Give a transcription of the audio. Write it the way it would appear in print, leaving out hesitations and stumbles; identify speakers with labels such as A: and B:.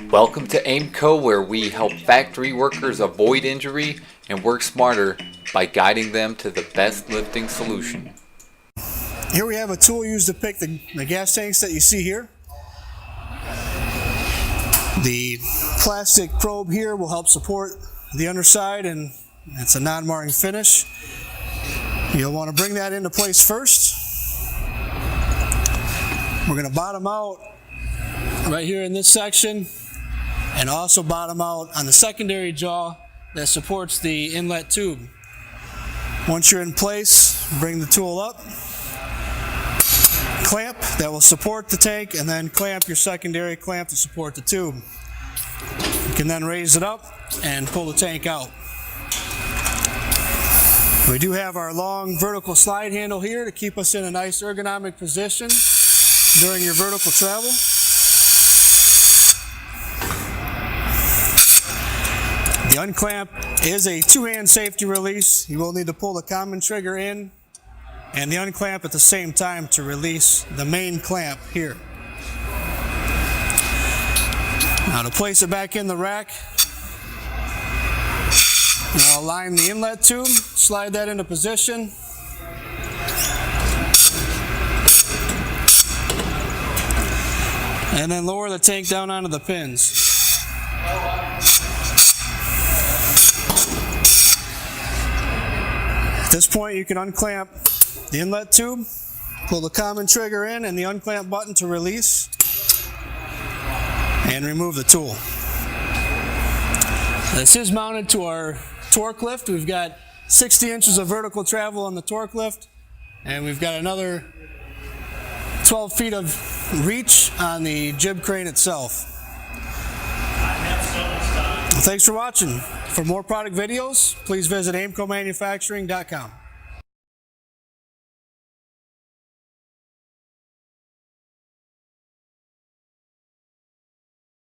A: Welcome to Aimco, where we help factory workers avoid injury and work smarter by guiding them to the best lifting solution.
B: Here we have a tool used to pick the gas tanks that you see here. The plastic probe here will help support the underside, and it's a non-marring finish. You'll want to bring that into place first. We're going to bottom out right here in this section, and also bottom out on the secondary jaw that supports the inlet tube. Once you're in place, bring the tool up, clamp that will support the tank, and then clamp your secondary clamp to support the tube. You can then raise it up and pull the tank out. We do have our long vertical slide handle here to keep us in a nice ergonomic position during your vertical travel. The unclamp is a two-hand safety release. You will need to pull the common trigger in and the unclamp at the same time to release the main clamp here. Now to place it back in the rack, now align the inlet tube, slide that into position. And then lower the tank down onto the pins. At this point, you can unclamp the inlet tube, pull the common trigger in and the unclamp button to release, and remove the tool. This is mounted to our torque lift. We've got 60 inches of vertical travel on the torque lift, and we've got another 12 feet of reach on the jib crane itself. Well, thanks for watching. For more product videos, please visit aimcomanufacturing.com.